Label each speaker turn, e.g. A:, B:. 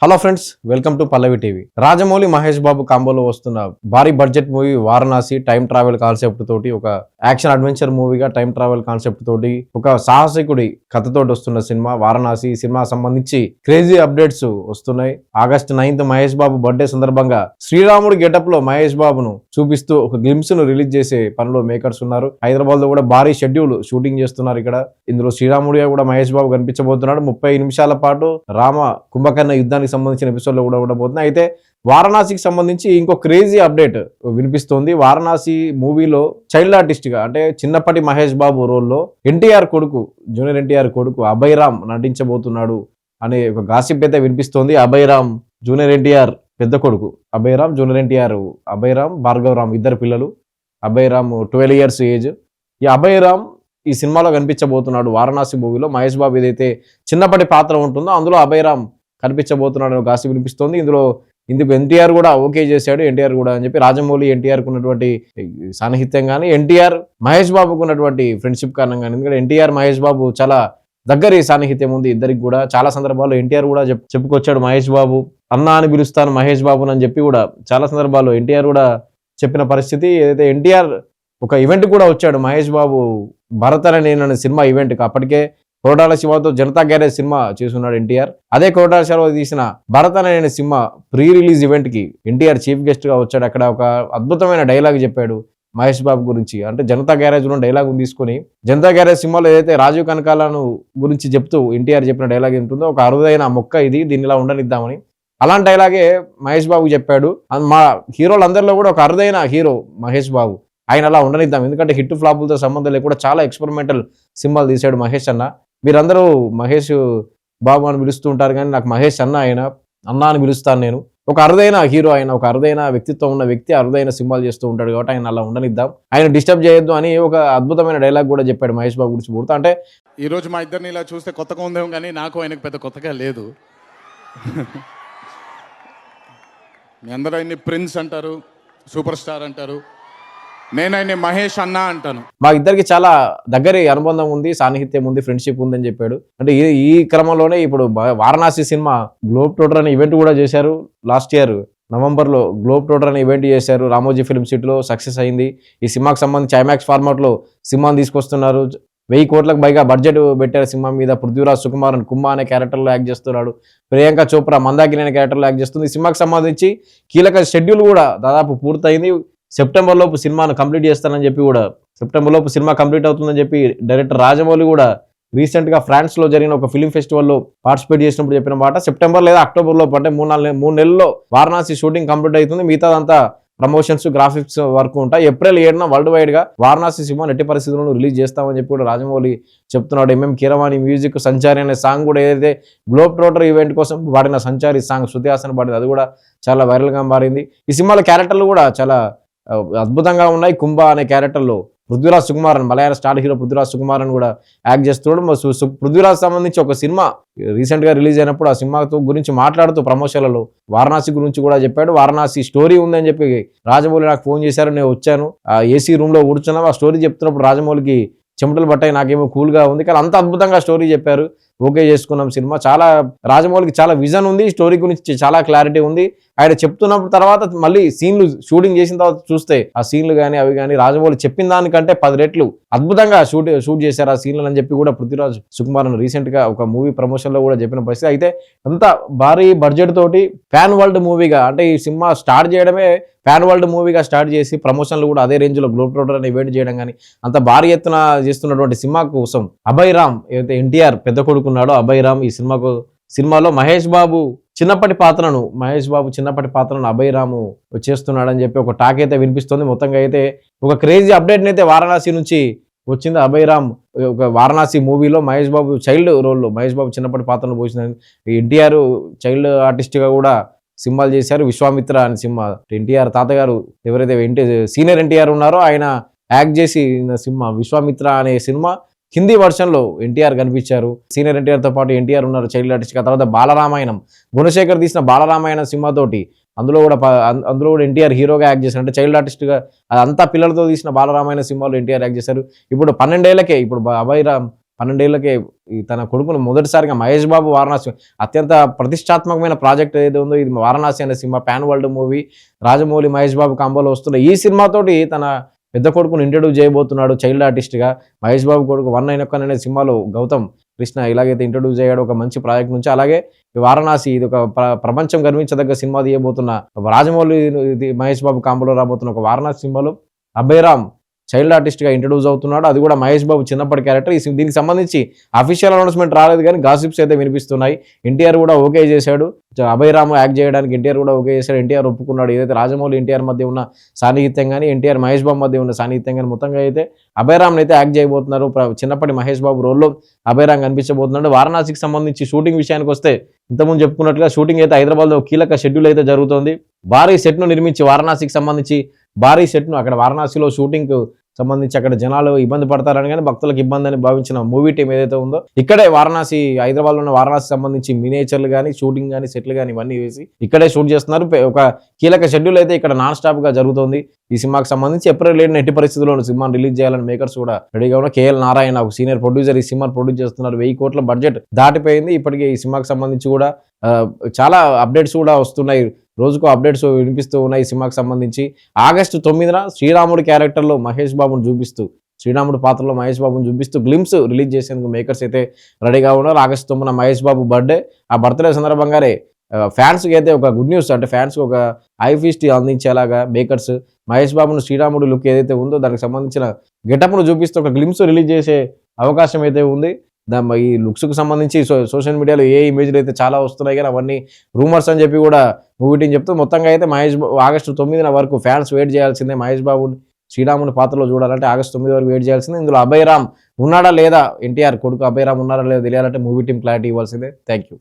A: Hello friends, welcome to Pallavi TV. Rajamouli Mahesh Babu కాంబోలో వస్తున్న భారీ budget movie Varanasi time travel concept తోటి ఒక యాక్షన్ అడ్వెంచర్ మూవీగా టైం ట్రావెల్ కాన్సెప్ట్ తోటి ఒక సాహసికుడి కథతోటి వస్తున్న సినిమా వారణాసి. ఈ సినిమా సంబంధించి క్రేజీ అప్డేట్స్ వస్తున్నాయి. August 9th Mahesh Babu birthday సందర్భంగా శ్రీరాముడి గెటప్ లో మహేష్ బాబును చూపిస్తూ ఒక గ్లిమ్స్ ను రిలీజ్ చేసే పనిలో మేకర్స్ ఉన్నారు. హైదరాబాద్ లో కూడా భారీ షెడ్యూల్ షూటింగ్ చేస్తున్నారు. ఇక్కడ ఇందులో శ్రీరాముడిగా కూడా మహేష్ బాబు కనిపించబోతున్నాడు. 30 నిమిషాల పాటు రామ కుంభకర్ణ యుద్ధానికి సంబంధించిన ఎపిసోడ్ లో కూడా ఉండబోతుంది. అయితే వారణాసికి సంబంధించి ఇంకో క్రేజీ అప్డేట్ వినిపిస్తోంది. వారణాసి మూవీలో చైల్డ్ ఆర్టిస్ట్ గా అంటే చిన్నప్పటి మహేష్ బాబు రోల్లో ఎన్టీఆర్ కొడుకు, జూనియర్ ఎన్టీఆర్ కొడుకు అభయ్ రామ్ నటించబోతున్నాడు అనే ఒక గాసిప్ అయితే వినిపిస్తోంది. అభయ్ రామ్ జూనియర్ ఎన్టీఆర్ పెద్ద కొడుకు, అభయ్ రామ్ జూనియర్ ఎన్టీఆర్, అభయ్ రామ్ భార్గవ్ రామ్ ఇద్దరు పిల్లలు. Abhay Ram 12 years age. ఈ అభయ్ రామ్ ఈ సినిమాలో కనిపించబోతున్నాడు. వారణాసి మూవీలో మహేష్ బాబు ఏదైతే చిన్నప్పటి పాత్ర ఉంటుందో అందులో అభయ్ రామ్ కనిపించబోతున్నాడు గాసి వినిపిస్తోంది. ఇందుకు ఎన్టీఆర్ కూడా ఓకే చేశాడు. ఎన్టీఆర్ కూడా అని చెప్పి రాజమౌళి ఎన్టీఆర్కు ఉన్నటువంటి సాన్నిహిత్యం కానీ, ఎన్టీఆర్ మహేష్ బాబుకు ఉన్నటువంటి ఫ్రెండ్షిప్ కారణం కానీ, ఎందుకంటే ఎన్టీఆర్ మహేష్ బాబు చాలా దగ్గర సాన్నిహిత్యం ఉంది ఇద్దరికి కూడా. చాలా సందర్భాల్లో ఎన్టీఆర్ కూడా చెప్పుకొచ్చాడు మహేష్ బాబు అన్నా అని పిలుస్తాను మహేష్ బాబుని అని చెప్పి కూడా చాలా సందర్భాల్లో ఎన్టీఆర్ కూడా చెప్పిన పరిస్థితి. ఏదైతే ఎన్టీఆర్ ఒక ఈవెంట్ కూడా వచ్చాడు మహేష్ బాబు భరత్ అనే నేను సినిమా ఈవెంట్కి. అప్పటికే కోటాల శివతో జనతా గ్యారేజ్ సినిమా చేస్తున్నాడు ఎన్టీఆర్. అదే కోటాల శివ తీసిన భరత్ అనే సినిమా ప్రీ రిలీజ్ ఈవెంట్ కి ఎన్టీఆర్ చీఫ్ గెస్ట్ గా వచ్చాడు. అక్కడ ఒక అద్భుతమైన డైలాగ్ చెప్పాడు మహేష్ బాబు గురించి. అంటే జనతా గ్యారేజ్ లో డైలాగ్ తీసుకొని జనతా గ్యారేజ్ సినిమాలో ఏదైతే రాజీవ్ కనకాలను గురించి చెప్తూ ఎన్టీఆర్ చెప్పిన డైలాగ్ ఏంటుందో, ఒక అరుదైన మొక్క ఇది, దీన్ని ఇలా ఉండనిద్దామని. అలాంటి డైలాగే మహేష్ బాబు చెప్పాడు. మా హీరోలందరిలో కూడా ఒక అరుదైన హీరో మహేష్ బాబు. ఆయన అలా ఉండనిద్దాం, ఎందుకంటే హిట్ ఫ్లాపులతో సంబంధం లేకుండా చాలా ఎక్స్పెరిమెంటల్ సినిమాలు తీశాడు మహేష్ అన్న. మీరందరూ మహేష్ బాబు అని పిలుస్తూ ఉంటారు కానీ నాకు మహేష్ అన్న అన్నా అని పిలుస్తాను నేను. ఒక అరుదైన హీరో ఆయన, ఒక అరుదైన వ్యక్తిత్వం ఉన్న వ్యక్తి, అరుదైన సినిమాలు చేస్తూ ఉంటాడు కాబట్టి ఆయన అలా ఉండనిద్దాం, ఆయన డిస్టర్బ్ చేయొద్దు అని ఒక అద్భుతమైన డైలాగ్ కూడా చెప్పాడు మహేష్ బాబు గురించి పూర్తి. అంటే
B: ఈ రోజు మా ఇద్దరిని ఇలా చూస్తే కొత్తగా ఉందేమో కానీ నాకు ఆయనకు పెద్ద కొత్తగా లేదు. మీ అందరూ ఆయన్ని ప్రిన్స్ అంటారు, సూపర్ స్టార్ అంటారు, నేను ఆయన మహేష్ అన్న అంటాను.
A: మా ఇద్దరికి చాలా దగ్గర అనుబంధం ఉంది, సాన్నిహిత్యం ఉంది, ఫ్రెండ్షిప్ ఉంది అని చెప్పాడు. అంటే ఈ క్రమంలోనే ఇప్పుడు వారణాసి సినిమా గ్లోబ్ ట్రోటర్ అనే ఈవెంట్ కూడా చేశారు. లాస్ట్ ఇయర్ నవంబర్లో గ్లోబ్ ట్రోటర్ అనే ఈవెంట్ చేశారు. రామోజీ ఫిల్మ్ సిటీలో సక్సెస్ అయింది. ఈ సినిమాకి సంబంధించి ఐమాక్స్ ఫార్మాట్లో సినిమాని తీసుకొస్తున్నారు. 1000 కోట్లకు పైగా బడ్జెట్ పెట్టారు సినిమా మీద. పృథ్వీరాజ్ సుకుమారన్ కుంభ అనే క్యారెక్టర్లో యాక్ట్ చేస్తున్నాడు. ప్రియాంక చోప్రా మందాకిని అనే క్యారెక్టర్లో యాక్ట్ చేస్తుంది. ఈ సినిమాకి సంబంధించి కీలక షెడ్యూల్ కూడా దాదాపు పూర్తయింది. సెప్టెంబర్ లోపు సినిమాను కంప్లీట్ చేస్తానని చెప్పి కూడా, సెప్టెంబర్ లోపు సినిమా కంప్లీట్ అవుతుందని చెప్పి డైరెక్టర్ రాజమౌళి కూడా రీసెంట్ గా ఫ్రాన్స్ లో జరిగిన ఒక ఫిల్మ్ ఫెస్టివల్లో పార్టిసిపేట్ చేసినప్పుడు చెప్పిన మాట. సెప్టెంబర్ లేదా అక్టోబర్ లోపు, అంటే 3 నెలల్లో వారణాసి షూటింగ్ కంప్లీట్ అవుతుంది. మిగతాదంతా ప్రమోషన్స్, గ్రాఫిక్స్ వరకు ఉంటాయి. April 7న వరల్డ్ వైడ్ గా వారణాసి సినిమా ఎట్టి పరిస్థితుల్లో రిలీజ్ చేస్తామని చెప్పి కూడా రాజమౌళి చెప్తున్నాడు. MM కీరవాణి మ్యూజిక్ సంచారి అనే సాంగ్ కూడా ఏదైతే గ్లోబ్ ట్రోటర్ ఈవెంట్ కోసం వాడిన సంచారి సాంగ్ శృతి హాసన్ పాడింది, అది కూడా చాలా వైరల్ గా మారింది. ఈ సినిమాలో క్యారెక్టర్లు కూడా చాలా అద్భుతంగా ఉన్నాయి. కుంభ అనే క్యారెక్టర్లో పృథ్వీరాజ్ సుకుమారన్, మలయాళ స్టార్ హీరో పృథ్వీరాజ్ సుకుమారన్ కూడా యాక్ట్ చేస్తున్నాడు. పృథ్వీరాజ్ సంబంధించి ఒక సినిమా రీసెంట్ గా రిలీజ్ అయినప్పుడు ఆ సినిమాతో గురించి మాట్లాడుతూ ప్రమోషన్లలో వారణాసి గురించి కూడా చెప్పాడు. వారణాసి స్టోరీ ఉందని చెప్పి రాజమౌళి నాకు ఫోన్ చేశారు, నేను వచ్చాను, ఆ ఏసీ రూమ్ లో కూర్చున్నాం. ఆ స్టోరీ చెప్తున్నప్పుడు రాజమౌళికి చెమటలు పట్టాయి, నాకేమో కూల్గా ఉంది. కానీ అంత అద్భుతంగా స్టోరీ చెప్పారు. ఓకే చేసుకున్నాం సినిమా. చాలా రాజమౌళికి చాలా విజన్ ఉంది, స్టోరీ గురించి చాలా క్లారిటీ ఉంది. ఆయన చెప్తున్నప్పుడు తర్వాత మళ్ళీ సీన్లు షూటింగ్ చేసిన తర్వాత చూస్తే ఆ సీన్లు కానీ అవి కానీ రాజమౌళి చెప్పిన దానికంటే 10 రెట్లు అద్భుతంగా షూట్ చేశారు ఆ సీన్లు అని చెప్పి కూడా పృథ్వీరాజ్ సుకుమారన్ రీసెంట్ గా ఒక మూవీ ప్రమోషన్ లో కూడా చెప్పిన పరిస్థితి. అయితే అంత భారీ బడ్జెట్ తోటి ఫ్యాన్ వరల్డ్ మూవీగా, అంటే ఈ సినిమా స్టార్ట్ చేయడమే ఫ్యాన్ వరల్డ్ మూవీగా స్టార్ట్ చేసి ప్రమోషన్లు కూడా అదే రేంజ్ లో గ్లోబ్ ట్రోటర్ అని ఈవెంట్ చేయడం కానీ అంత భారీ ఎత్తున చేస్తున్నటువంటి సినిమా కోసం అభయ్ రామ్ ఏదైతే ఎన్టీఆర్ పెద్ద కొడుకున్నాడో అభయ్ రామ్ ఈ సినిమాలో మహేష్ బాబు చిన్నప్పటి పాత్రను అభయ్ రాము చేస్తున్నాడని చెప్పి ఒక టాక్ అయితే వినిపిస్తుంది. మొత్తంగా అయితే ఒక క్రేజీ అప్డేట్ అయితే వారణాసి నుంచి వచ్చింది. అభయ్ రామ్ ఒక వారణాసి మూవీలో మహేష్ బాబు చైల్డ్ రోల్లో, మహేష్ బాబు చిన్నప్పటి పాత్రను పోసిందని. ఎన్టీఆర్ చైల్డ్ ఆర్టిస్ట్ గా కూడా సినిమాలు చేశారు. విశ్వామిత్ర అనే సినిమా, ఎన్టీఆర్ తాతగారు ఎవరైతే సీనియర్ ఎన్టీఆర్ ఉన్నారో ఆయన యాక్ట్ చేసి సినిమా విశ్వామిత్ర అనే సినిమా హిందీ వర్షన్లో ఎన్టీఆర్ కనిపించారు. సీనియర్ ఎన్టీఆర్తో పాటు ఎన్టీఆర్ ఉన్నారు చైల్డ్ ఆర్టిస్ట్. తర్వాత బాలరామాయణం, గుణశేఖర్ తీసిన బాలరామాయణం సినిమాతోటి అందులో కూడా ఎన్టీఆర్ హీరోగా యాక్ట్ చేశారు. అంటే చైల్డ్ ఆర్టిస్ట్గా అదంతా పిల్లలతో తీసిన బాలరామాయణ సినిమాలో ఎన్టీఆర్ యాక్ట్ చేశారు. ఇప్పుడు 12 ఏళ్లకే, ఇప్పుడు అభయ్ రామ్ 12 ఏళ్లకే ఈ తన కొడుకును మొదటిసారిగా మహేష్ బాబు వారణాసి అత్యంత ప్రతిష్టాత్మకమైన ప్రాజెక్ట్ ఏదైతే ఉందో ఇది వారణాసి అనే సినిమా pan world movie Rajamouli Mahesh Babu కాంబోలో వస్తున్న ఈ సినిమాతోటి తన పెద్ద కొడుకును ఇంట్రడ్యూస్ చేయబోతున్నాడు చైల్డ్ ఆర్టిస్ట్గా. మహేష్ బాబు కొడుకు 'వన్ నైనొక్క' అనే సినిమాలో గౌతమ్ కృష్ణ ఇలాగైతే ఇంట్రడ్యూస్ అయ్యాడు ఒక మంచి ప్రాజెక్ట్ నుంచి. అలాగే ఈ వారణాసి ఇది ఒక ప్రపంచం గర్వించదగ్గ సినిమా తీయబోతున్న రాజమౌళి ఇది మహేష్ బాబు కాంబోలో రాబోతున్న ఒక వారణాసి సినిమాలో అభయరామ్ చైల్డ్ ఆర్టిస్ట్గా ఇంట్రడ్యూస్ అవుతున్నాడు. అది కూడా మహేష్ బాబు చిన్నప్పటి క్యారెక్టర్. దీనికి సంబంధించి అఫీషియల్ అనౌన్స్మెంట్ రాలేదు కానీ గాసిప్స్ అయితే వినిపిస్తున్నాయి. ఎన్టీఆర్ కూడా ఓకే చేశాడు, అభయరామ్ యాక్ట్ చేయడానికి ఎన్టీఆర్ కూడా ఓకే చేశాడు. ఎన్టీఆర్ ఒప్పుకున్నాడు. ఏదైతే రాజమౌళి ఎన్టీఆర్ మధ్య ఉన్న సాన్నిహిత్యం కానీ ఎన్టీఆర్ మహేష్ బాబు మధ్య ఉన్న సాన్నిహిత్యం కానీ మొత్తంగా అయితే అభయరామ్ని అయితే యాక్ట్ చేయబోతున్నారు. చిన్నప్పటి మహేష్ బాబు రోల్లో అభయరామ్ కనిపించబోతున్నాడు. వారణాసికి సంబంధించి షూటింగ్ విషయానికి వస్తే ఇంతకుముందు చెప్పుకున్నట్లుగా షూటింగ్ అయితే హైదరాబాద్లో కీలక షెడ్యూల్ అయితే జరుగుతోంది. భారీ సెట్ను నిర్మించి వారణాసికి సంబంధించి భారీ సెట్ను అక్కడ వారణాసిలో షూటింగ్ సంబంధించి అక్కడ జనాలు ఇబ్బంది పడతారని కానీ భక్తులకు ఇబ్బంది అని భావించిన మూవీ టీం ఏదైతే ఉందో ఇక్కడే వారణాసి హైదరాబాద్లో ఉన్న వారణాసి సంబంధించి మినియేచర్లు కానీ షూటింగ్ కానీ సెట్లు కానీ ఇవన్నీ వేసి ఇక్కడే షూట్ చేస్తున్నారు. ఒక కీలక షెడ్యూల్ అయితే ఇక్కడ నాన్ స్టాప్ గా జరుగుతుంది. ఈ సినిమాకి సంబంధించి ఏప్రిల్ 7 ఎట్టి పరిస్థితుల్లో సినిమాను రిలీజ్ చేయాలని మేకర్స్ కూడా రెడీగా ఉన్న కేఎల్ నారాయణ ఒక సీనియర్ ప్రొడ్యూసర్ ఈ సినిమాను ప్రొడ్యూస్ చేస్తున్నారు. 1000 కోట్ల బడ్జెట్ దాటిపోయింది. ఇప్పటికే ఈ సినిమాకి సంబంధించి కూడా చాలా అప్డేట్స్ కూడా వస్తున్నాయి. రోజుకు అప్డేట్స్ వినిపిస్తూ ఉన్నాయి. ఈ సినిమాకి సంబంధించి ఆగస్టు 9న శ్రీరాముడి క్యారెక్టర్లో మహేష్ బాబును చూపిస్తూ శ్రీరాముడి పాత్రలో మహేష్ బాబును చూపిస్తూ గ్లిమ్స్ రిలీజ్ చేసేందుకు మేకర్స్ అయితే రెడీగా ఉన్నారు. August 9న Mahesh Babu birthday. ఆ బర్త్డే సందర్భంగానే ఫ్యాన్స్కి అయితే ఒక గుడ్ న్యూస్, అంటే ఫ్యాన్స్కి ఒక ఐ ఫీస్ట్ అందించేలాగా మేకర్స్ మహేష్ బాబును శ్రీరాముడి లుక్ ఏదైతే ఉందో దానికి సంబంధించిన గెటప్ను చూపిస్తూ ఒక గ్లిమ్స్ రిలీజ్ చేసే అవకాశం అయితే ఉంది. ఈ లుక్స్కి సంబంధించి సోషల్ మీడియాలో ఏ ఇమేజ్లు అయితే చాలా వస్తున్నాయి కానీ అవన్నీ రూమర్స్ అని చెప్పి కూడా మూవీ టీం చెప్తూ మొత్తంగా అయితే ఆగస్టు 9న వరకు ఫ్యాన్స్ వెయిట్ చేయాల్సిందే. మహేష్ బాబుని శ్రీరాముని పాత్రలో చూడాలంటే ఆగస్టు 9 వరకు వెయిట్ చేయాల్సిందే. ఇందులో అభయరామ్ ఉన్నాడా లేదా, ఎన్టీఆర్ కొడుకు అభయరామ్ ఉన్నాడా లేదా తెలియాలంటే మూవీ టీం క్లారిటీ ఇవ్వాల్సిందే. Thank you.